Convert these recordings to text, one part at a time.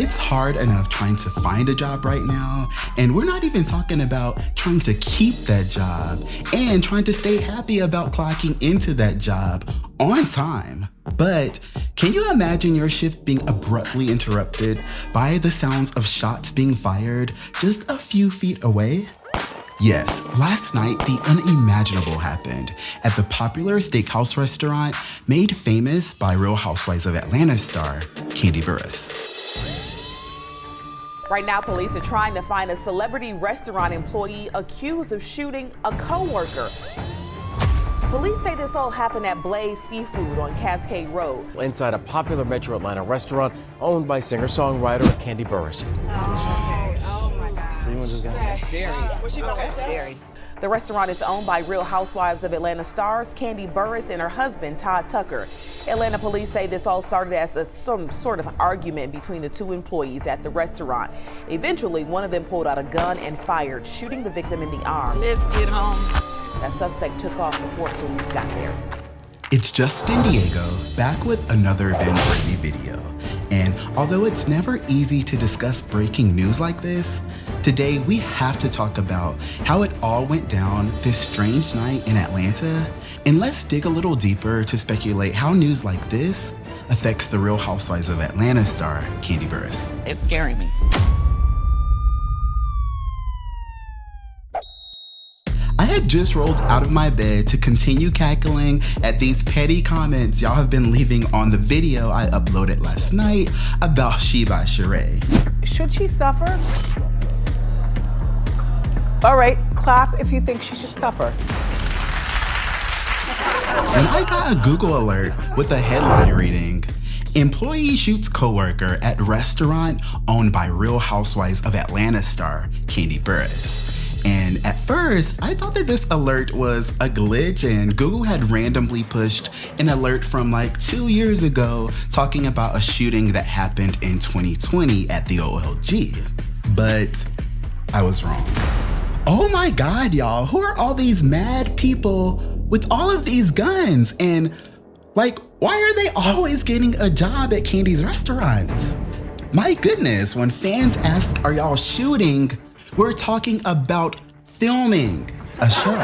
It's hard enough trying to find a job right now, and we're not even talking about trying to keep that job and trying to stay happy about clocking into that job on time. But can you imagine your shift being abruptly interrupted by the sounds of shots being fired just a few feet away? Yes, last night the unimaginable happened at the popular steakhouse restaurant made famous by Real Housewives of Atlanta star Kandi Burruss. Right now, police are trying to find a celebrity restaurant employee accused of shooting a co-worker. Police say this all happened at Blaze Seafood on Cascade Road. Inside a popular Metro Atlanta restaurant owned by singer-songwriter Kandi Burruss. Oh my God. So you just got That's scary. That's scary. The restaurant is owned by Real Housewives of Atlanta stars Kandi Burruss and her husband, Todd Tucker. Atlanta police say this all started as some sort of argument between the two employees at the restaurant. Eventually, one of them pulled out a gun and fired, shooting the victim in the arm. Let's get home. That suspect took off before police got there. It's Justin Diego back with another Bingeworthy video. And although it's never easy to discuss breaking news like this, today we have to talk about how it all went down this strange night in Atlanta. And let's dig a little deeper to speculate how news like this affects the Real Housewives of Atlanta star Kandi Burruss. It's scaring me. I had just rolled out of my bed to continue cackling at these petty comments y'all have been leaving on the video I uploaded last night about She By Sheree. Should she suffer? All right, clap if you think she should suffer. When I got a Google alert with a headline reading, "Employee shoots coworker at restaurant owned by Real Housewives of Atlanta star Kandi Burruss." And at first, I thought that this alert was a glitch and Google had randomly pushed an alert from like 2 years ago talking about a shooting that happened in 2020 at the OLG. But I was wrong. Oh my God, y'all, who are all these mad people with all of these guns? And like, why are they always getting a job at Kandi's restaurants? My goodness, when fans ask, are y'all shooting? We're talking about filming a show.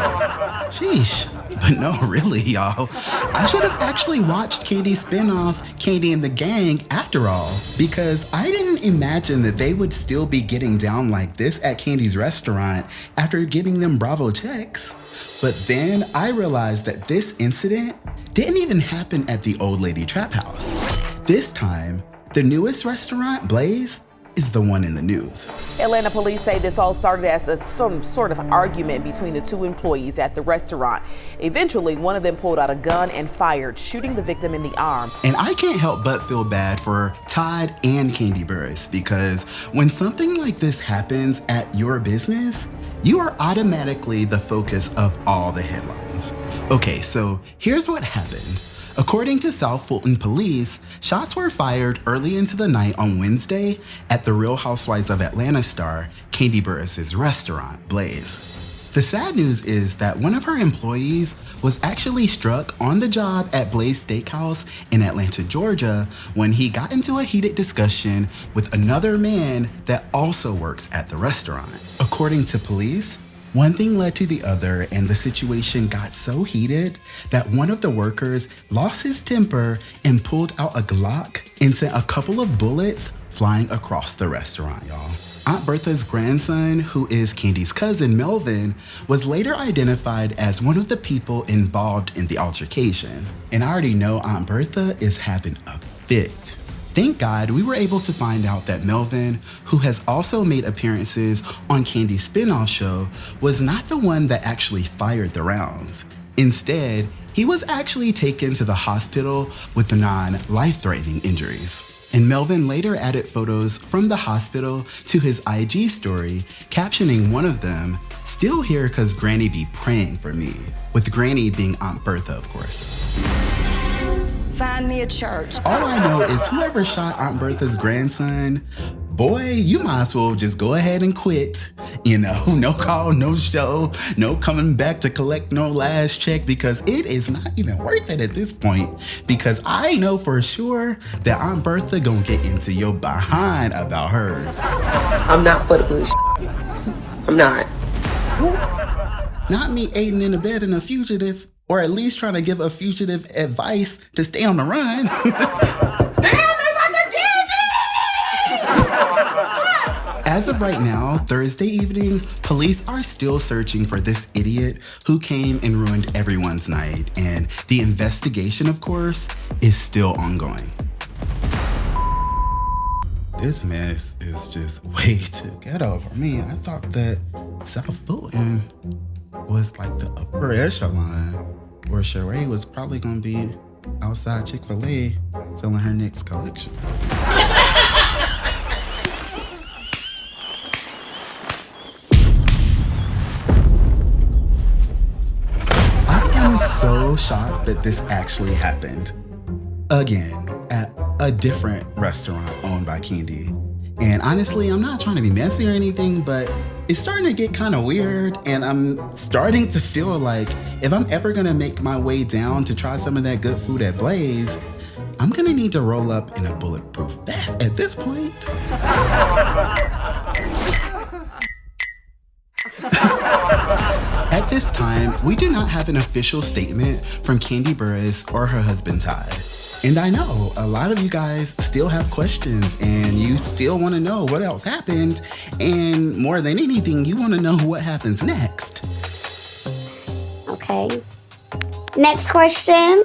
Sheesh. But no, really, y'all. I should have actually watched Kandi's spinoff, Kandi and the Gang, after all, because I didn't imagine that they would still be getting down like this at Kandi's restaurant after giving them Bravo checks. But then I realized that this incident didn't even happen at the old lady trap house. This time, the newest restaurant, Blaze, is the one in the news. Atlanta police say this all started as some sort of argument between the two employees at the restaurant. Eventually, one of them pulled out a gun and fired, shooting the victim in the arm. And I can't help but feel bad for Todd and Kandi Burruss, because when something like this happens at your business, you are automatically the focus of all the headlines. Okay, so here's what happened. According to South Fulton police, shots were fired early into the night on Wednesday at the Real Housewives of Atlanta star Kandi Burruss' restaurant, Blaze. The sad news is that one of her employees was actually struck on the job at Blaze Steakhouse in Atlanta, Georgia, when he got into a heated discussion with another man that also works at the restaurant. According to police, one thing led to the other, and the situation got so heated that one of the workers lost his temper and pulled out a Glock and sent a couple of bullets flying across the restaurant, y'all. Aunt Bertha's grandson, who is Kandi's cousin, Melvin, was later identified as one of the people involved in the altercation. And I already know Aunt Bertha is having a fit. Thank God we were able to find out that Melvin, who has also made appearances on Kandi's spinoff show, was not the one that actually fired the rounds. Instead, he was actually taken to the hospital with non-life-threatening injuries. And Melvin later added photos from the hospital to his IG story, captioning one of them, "Still here 'cause Granny be praying for me," with Granny being Aunt Bertha, of course. Find me a church. All I know is whoever shot Aunt Bertha's grandson boy, you might as well just go ahead and quit. You know, no call, no show, no coming back to collect no last check, because it is not even worth it at this point. Because I know for sure that Aunt Bertha gonna get into your behind about hers. I'm not for the bullshit. I'm not. Not me aiding in the bed in a fugitive, or at least trying to give a fugitive advice to stay on the run. As of right now, Thursday evening, police are still searching for this idiot who came and ruined everyone's night, and the investigation, of course, is still ongoing. This mess is just way too ghetto for me. I thought that South Fulton was like the upper echelon, where Sheree was probably gonna be outside Chick-fil-A selling her next collection. I'm so shocked that this actually happened. Again, at a different restaurant owned by Kandi. And honestly, I'm not trying to be messy or anything, but it's starting to get kind of weird, and I'm starting to feel like if I'm ever gonna make my way down to try some of that good food at Blaze, I'm gonna need to roll up in a bulletproof vest at this point. At this time, we do not have an official statement from Kandi Burruss or her husband Todd. And I know a lot of you guys still have questions, and you still want to know what else happened, and more than anything, you want to know what happens next. Okay. Next question.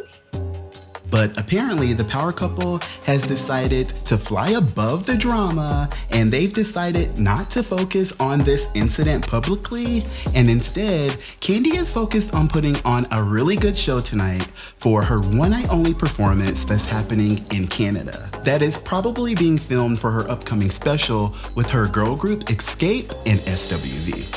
But apparently the power couple has decided to fly above the drama, and they've decided not to focus on this incident publicly, and instead, Kandi is focused on putting on a really good show tonight for her one night only performance that's happening in Canada. That is probably being filmed for her upcoming special with her girl group Escape and SWV.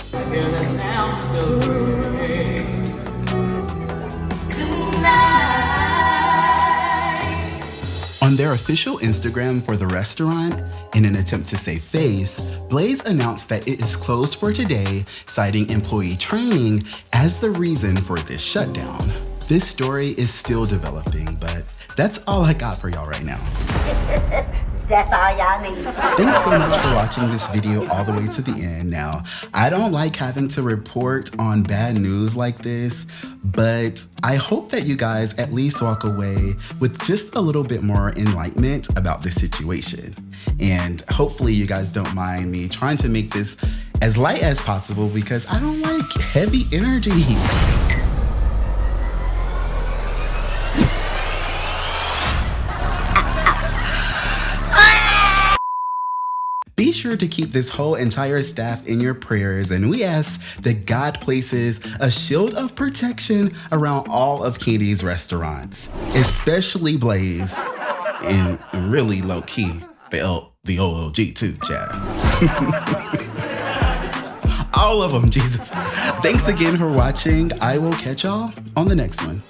On their official Instagram for the restaurant, in an attempt to save face, Blaze announced that it is closed for today, citing employee training as the reason for this shutdown. This story is still developing, but that's all I got for y'all right now. That's all y'all need. Thanks so much for watching this video all the way to the end. Now, I don't like having to report on bad news like this, but I hope that you guys at least walk away with just a little bit more enlightenment about this situation. And hopefully you guys don't mind me trying to make this as light as possible, because I don't like heavy energy. Be sure to keep this whole entire staff in your prayers, and we ask that God places a shield of protection around all of Kandi's restaurants, especially Blaze, and really low-key, the OLG too, Chad. All of them, Jesus. Thanks again for watching. I will catch y'all on the next one.